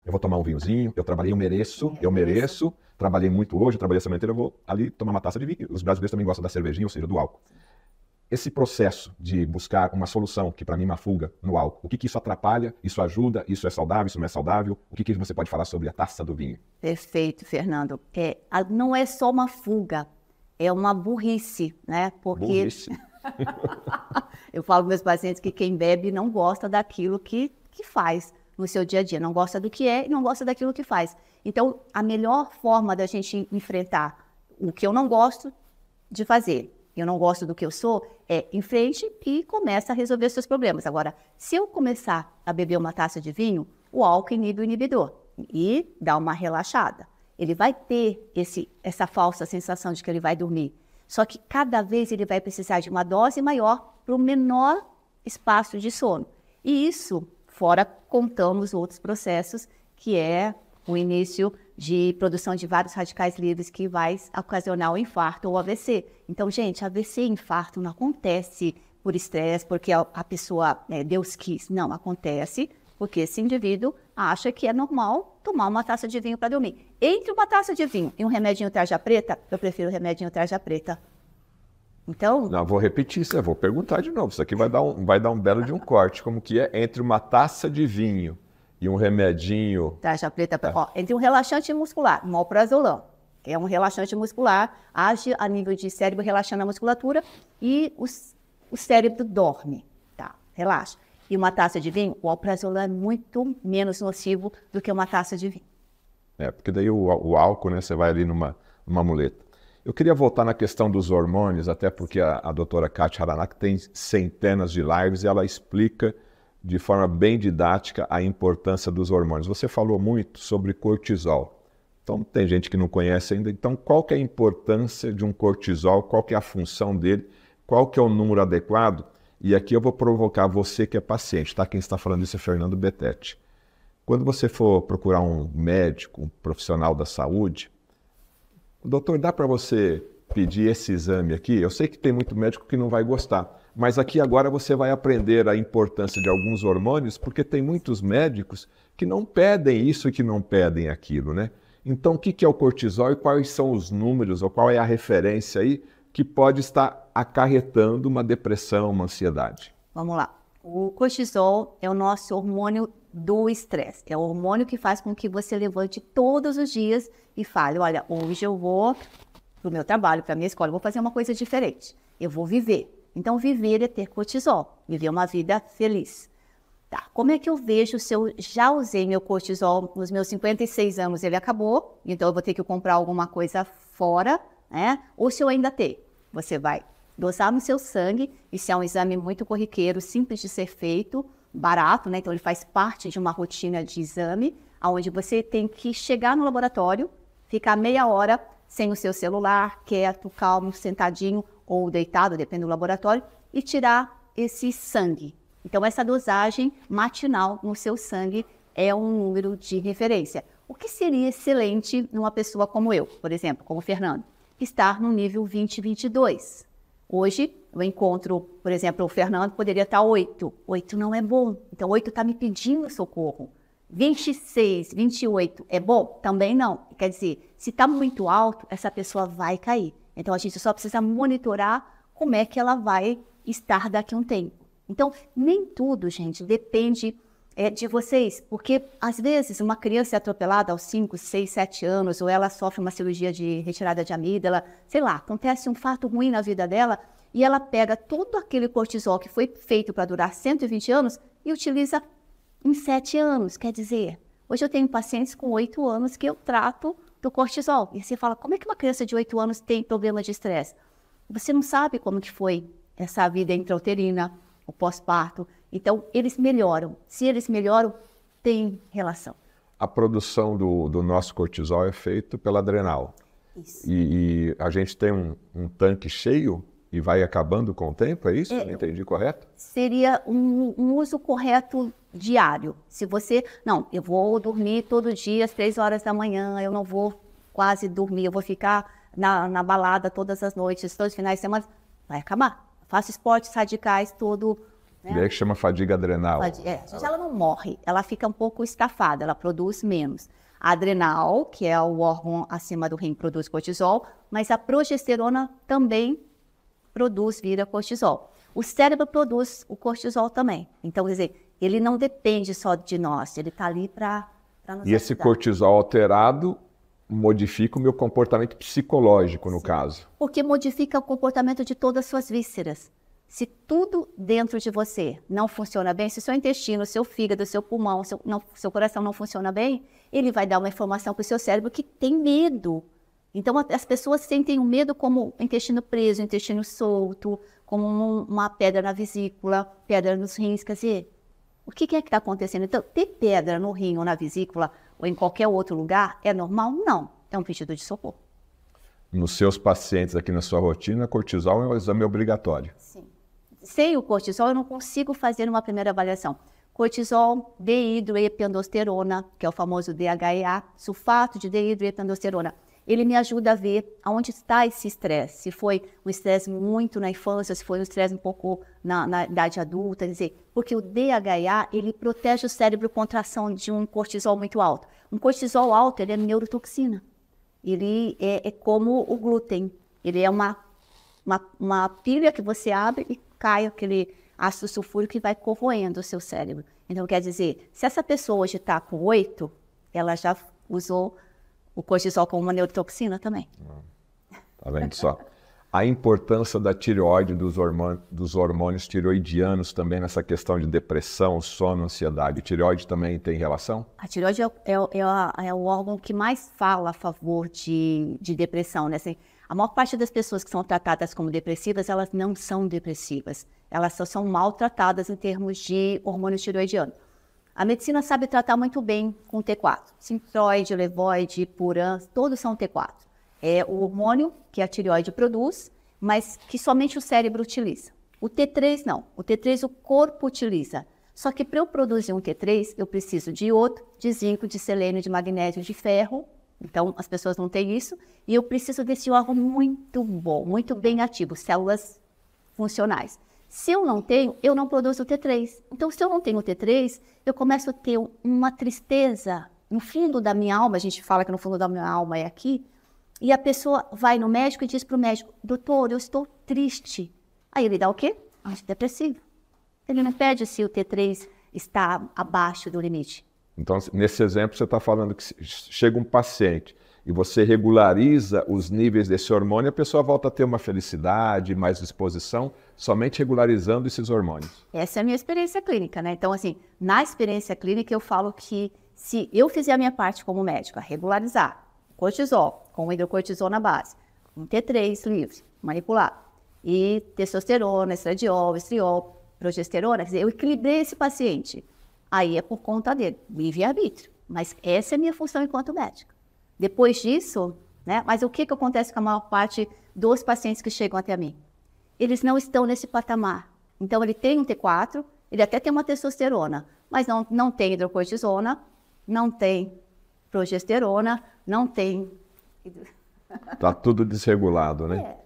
eu vou tomar um vinhozinho, eu trabalhei, eu mereço, trabalhei muito hoje, trabalhei a semana inteira, eu vou ali tomar uma taça de vinho. Os brasileiros também gostam da cervejinha, ou seja, do álcool. Esse processo de buscar uma solução, que para mim é uma fuga no álcool, o que que isso atrapalha, isso ajuda, isso é saudável, isso não é saudável, o que que você pode falar sobre a taça do vinho? Perfeito, Fernando. Não é só uma fuga, é uma burrice, né? Porque Burrice. eu falo para meus pacientes que quem bebe não gosta daquilo que faz no seu dia a dia, não gosta do que é e não gosta daquilo que faz. Então, a melhor forma da gente enfrentar o que eu não gosto de fazer, eu não gosto do que eu sou, é em frente e começa a resolver os seus problemas. Agora, se eu começar a beber uma taça de vinho, o álcool inibe o inibidor e dá uma relaxada. Ele vai ter essa falsa sensação de que ele vai dormir. Só que cada vez ele vai precisar de uma dose maior para o menor espaço de sono. E isso, fora contamos outros processos, que é o início de produção de vários radicais livres que vai ocasionar o infarto ou AVC. Então, gente, AVC e infarto não acontece por estresse, porque a pessoa, Deus quis. Não, acontece porque esse indivíduo acha que é normal tomar uma taça de vinho para dormir. Entre uma taça de vinho e um remedinho tarja preta, eu prefiro o remedinho tarja preta. Então... Não, vou repetir isso, eu vou perguntar de novo. Isso aqui vai dar um belo de um corte. Como que é entre uma taça de vinho e um remedinho... Tarja preta, entre um relaxante muscular, um alprazolam, que é um relaxante muscular, age a nível de cérebro, relaxando a musculatura e o cérebro dorme, tá? Relaxa. E uma taça de vinho, o alprazolam é muito menos nocivo do que uma taça de vinho. Porque daí o álcool, né, você vai ali numa muleta. Eu queria voltar na questão dos hormônios, até porque a doutora Kátia Haranack tem centenas de lives e ela explica de forma bem didática a importância dos hormônios. Você falou muito sobre cortisol. Então, tem gente que não conhece ainda. Então, qual que é a importância de um cortisol? Qual que é a função dele? Qual que é o número adequado? E aqui eu vou provocar você que é paciente, tá? Quem está falando isso é Fernando Betete. Quando você for procurar um médico, um profissional da saúde, doutor, dá para você pedir esse exame aqui? Eu sei que tem muito médico que não vai gostar, mas aqui agora você vai aprender a importância de alguns hormônios, porque tem muitos médicos que não pedem isso e que não pedem aquilo, né? Então, o que é o cortisol e quais são os números, ou qual é a referência aí que pode estar acarretando uma depressão, uma ansiedade? Vamos lá. O cortisol é o nosso hormônio do estresse. É o hormônio que faz com que você levante todos os dias e fale, olha, hoje eu vou para o meu trabalho, para a minha escola, eu vou fazer uma coisa diferente. Eu vou viver. Então, viver é ter cortisol. Viver uma vida feliz. Tá, como é que eu vejo se eu já usei meu cortisol nos meus 56 anos, ele acabou, então eu vou ter que comprar alguma coisa fora, né? Ou se eu ainda tenho, você vai dosar no seu sangue, isso é um exame muito corriqueiro, simples de ser feito, barato, né? Então ele faz parte de uma rotina de exame, onde você tem que chegar no laboratório, ficar meia hora sem o seu celular, quieto, calmo, sentadinho ou deitado, depende do laboratório, e tirar esse sangue. Então, essa dosagem matinal no seu sangue é um número de referência. O que seria excelente numa pessoa como eu, por exemplo, como o Fernando, estar no nível 20, 22. Hoje, eu encontro, por exemplo, o Fernando poderia estar 8. 8 não é bom, então 8 está me pedindo socorro. 26, 28 é bom? Também não. Quer dizer, se está muito alto, essa pessoa vai cair. Então, a gente só precisa monitorar como é que ela vai estar daqui a um tempo. Então, nem tudo, gente, depende de vocês, porque às vezes uma criança é atropelada aos 5, 6, 7 anos, ou ela sofre uma cirurgia de retirada de amígdala, sei lá, acontece um fato ruim na vida dela e ela pega todo aquele cortisol que foi feito para durar 120 anos e utiliza em 7 anos. Quer dizer, hoje eu tenho pacientes com 8 anos que eu trato do cortisol. E você fala, como é que uma criança de 8 anos tem problema de estresse? Você não sabe como que foi essa vida intrauterina, o pós-parto. Então, eles melhoram. Se eles melhoram, tem relação. A produção do nosso cortisol é feita pela adrenal. Isso. E a gente tem um tanque cheio e vai acabando com o tempo, é isso? Entendi correto? Seria um uso correto diário. Se você... Não, eu vou dormir todo dia às 3 horas da manhã, eu não vou quase dormir, eu vou ficar na balada todas as noites, todos os finais de semana, vai acabar. Faço esportes radicais todo E aí que chama fadiga adrenal. A gente, ela não morre, ela fica um pouco estafada, ela produz menos. A adrenal, que é o órgão acima do rim, produz cortisol, mas a progesterona também vira cortisol. O cérebro produz o cortisol também. Então, quer dizer, ele não depende só de nós, ele está ali para nos E esse cortisol alterado modifica o meu comportamento psicológico, no caso. Porque modifica o comportamento de todas as suas vísceras. Se tudo dentro de você não funciona bem, se o seu intestino, seu fígado, seu pulmão, seu coração não funciona bem, ele vai dar uma informação para o seu cérebro que tem medo. Então, as pessoas sentem o medo como intestino preso, intestino solto, como uma pedra na vesícula, pedra nos rins. Quer dizer, o que é que está acontecendo? Então, ter pedra no rim ou na vesícula ou em qualquer outro lugar é normal? Não. É um pedido de socorro. Nos seus pacientes aqui na sua rotina, cortisol é um exame obrigatório. Sim. Sem o cortisol, eu não consigo fazer uma primeira avaliação. Cortisol, dehidroepiandrosterona, que é o famoso DHEA, sulfato de dehidroepiandrosterona. Ele me ajuda a ver aonde está esse estresse. Se foi um estresse muito na infância, se foi um estresse um pouco na idade adulta. Quer dizer, porque o DHEA, ele protege o cérebro contra a ação de um cortisol muito alto. Um cortisol alto, ele é neurotoxina. Ele é como o glúten. Ele é uma pilha que você abre e cai aquele ácido sulfúrico que vai corroendo o seu cérebro. Então, quer dizer, se essa pessoa hoje está com 8, ela já usou o cortisol como uma neurotoxina também. Tá vendo só? A importância da tireoide, dos hormônios tireoidianos também nessa questão de depressão, sono, ansiedade. Tireoide também tem relação? A tireoide é o órgão que mais fala a favor de depressão, né? Assim, a maior parte das pessoas que são tratadas como depressivas, elas não são depressivas. Elas só são maltratadas em termos de hormônio tireoidiano. A medicina sabe tratar muito bem com T4. Sintroide, levoide, puran, todos são T4. É o hormônio que a tireoide produz, mas que somente o cérebro utiliza. O T3 não. O T3 o corpo utiliza. Só que para eu produzir um T3, eu preciso de iodo, de zinco, de selênio, de magnésio, de ferro. Então, as pessoas não têm isso. E eu preciso desse órgão muito bom, muito bem ativo, células funcionais. Se eu não tenho, eu não produzo o T3. Então, se eu não tenho o T3, eu começo a ter uma tristeza no fundo da minha alma. A gente fala que no fundo da minha alma é aqui. E a pessoa vai no médico e diz para o médico: doutor, eu estou triste. Aí ele dá o quê? Antidepressivo. Ele não pede se o T3 está abaixo do limite. Então, nesse exemplo, você está falando que chega um paciente e você regulariza os níveis desse hormônio, a pessoa volta a ter uma felicidade, mais disposição, somente regularizando esses hormônios. Essa é a minha experiência clínica, né? Então, assim, na experiência clínica, eu falo que se eu fizer a minha parte como médica, regularizar cortisol, com hidrocortisol na base, um T3 livre, manipulado, e testosterona, estradiol, estriol, progesterona, quer dizer, eu equilibrei esse paciente. Aí é por conta dele, livre-arbítrio. Mas essa é a minha função enquanto médica. Depois disso, né? Mas o que acontece com a maior parte dos pacientes que chegam até mim? Eles não estão nesse patamar. Então, ele tem um T4, ele até tem uma testosterona, mas não tem hidrocortisona, não tem progesterona, não tem... Está tudo desregulado, né? É.